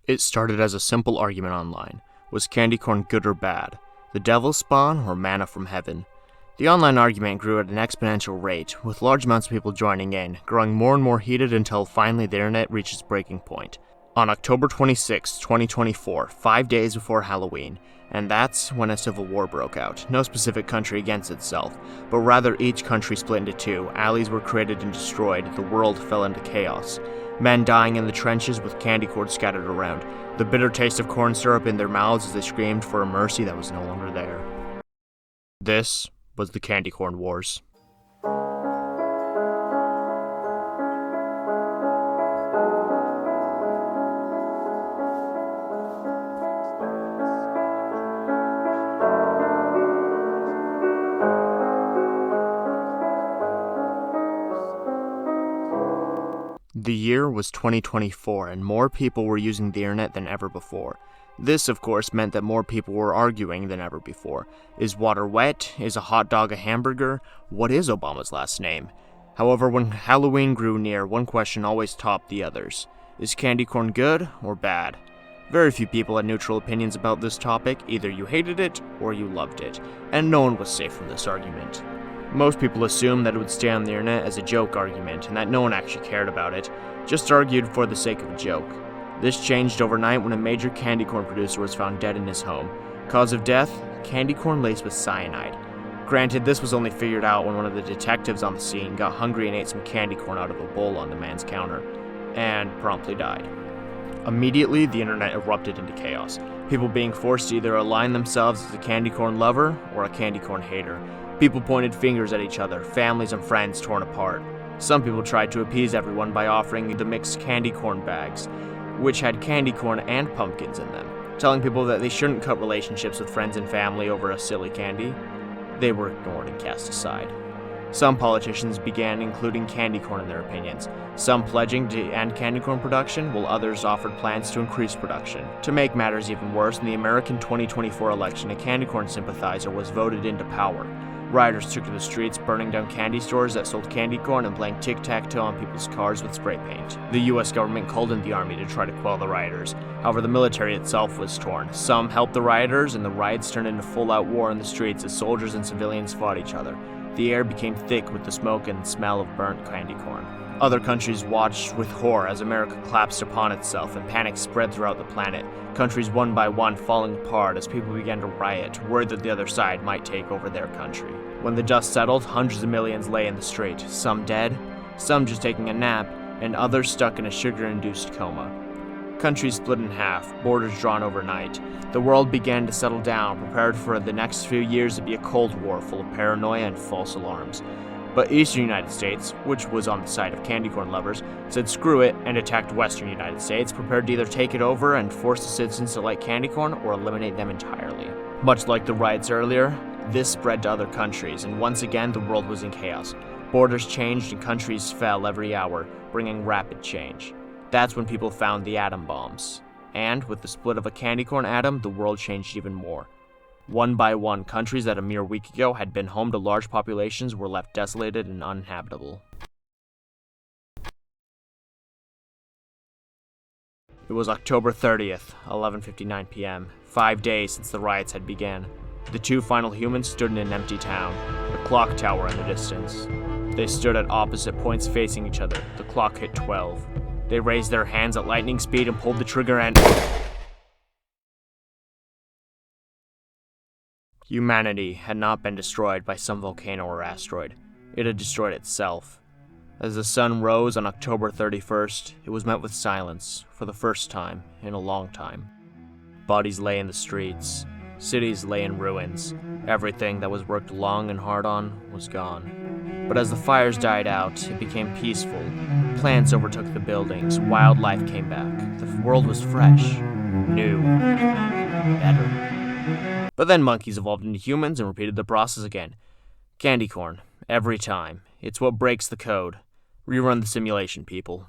It started as a simple argument online. Was candy corn good or bad? The devil's spawn or manna from heaven? The online argument grew at an exponential rate, with large amounts of people joining in, growing more and more heated until finally the internet reaches breaking point. On October 26, 2024, 5 days before Halloween, and that's when a civil war broke out. No specific country against itself, but rather each country split into two, alleys were created and destroyed, the world fell into chaos. Men dying in the trenches with candy corn scattered around, the bitter taste of corn syrup in their mouths as they screamed for a mercy that was no longer there. This was the Candy Corn Wars. The year was 2024, and more people were using the internet than ever before. This, of course, meant that more people were arguing than ever before. Is water wet? Is a hot dog a hamburger? What is Obama's last name? However, when Halloween grew near, one question always topped the others. Is candy corn good or bad? Very few people had neutral opinions about this topic. Either you hated it or you loved it, and no one was safe from this argument. Most people assumed that it would stay on the internet as a joke argument and that no one actually cared about it, just argued for the sake of a joke. This changed overnight when a major candy corn producer was found dead in his home. Cause of death? Candy corn laced with cyanide. Granted, this was only figured out when one of the detectives on the scene got hungry and ate some candy corn out of a bowl on the man's counter, and promptly died. Immediately, the internet erupted into chaos, people being forced to either align themselves as a candy corn lover or a candy corn hater. People pointed fingers at each other, families and friends torn apart. Some people tried to appease everyone by offering the mixed candy corn bags, which had candy corn and pumpkins in them, telling people that they shouldn't cut relationships with friends and family over a silly candy. They were ignored and cast aside. Some politicians began including candy corn in their opinions, some pledging to end candy corn production, while others offered plans to increase production. To make matters even worse, in the American 2024 election, a candy corn sympathizer was voted into power. Rioters took to the streets, burning down candy stores that sold candy corn and playing tic-tac-toe on people's cars with spray paint. The US government called in the army to try to quell the rioters. However, the military itself was torn. Some helped the rioters, and the riots turned into full-out war in the streets as soldiers and civilians fought each other. The air became thick with the smoke and smell of burnt candy corn. Other countries watched with horror as America collapsed upon itself and panic spread throughout the planet, countries one by one falling apart as people began to riot, worried that the other side might take over their country. When the dust settled, hundreds of millions lay in the street, some dead, some just taking a nap, and others stuck in a sugar-induced coma. Countries split in half, borders drawn overnight. The world began to settle down, prepared for the next few years to be a Cold War full of paranoia and false alarms. But Eastern United States, which was on the side of candy corn lovers, said screw it and attacked Western United States, prepared to either take it over and force the citizens to like candy corn or eliminate them entirely. Much like the riots earlier, this spread to other countries, and once again the world was in chaos. Borders changed and countries fell every hour, bringing rapid change. That's when people found the atom bombs. And with the split of a candy corn atom, the world changed even more. One by one, countries that a mere week ago had been home to large populations were left desolated and uninhabitable. It was October 30th, 11:59 p.m., 5 days since the riots had begun. The two final humans stood in an empty town, a clock tower in the distance. They stood at opposite points facing each other. The clock hit 12. They raised their hands at lightning speed and pulled the trigger and... Humanity had not been destroyed by some volcano or asteroid. It had destroyed itself. As the sun rose on October 31st, it was met with silence, for the first time in a long time. Bodies lay in the streets. Cities lay in ruins. Everything that was worked long and hard on was gone. But as the fires died out, it became peaceful. Plants overtook the buildings. Wildlife came back. The world was fresh, new, better. But then monkeys evolved into humans and repeated the process again. Candy corn, every time. It's what breaks the code. Rerun the simulation, people.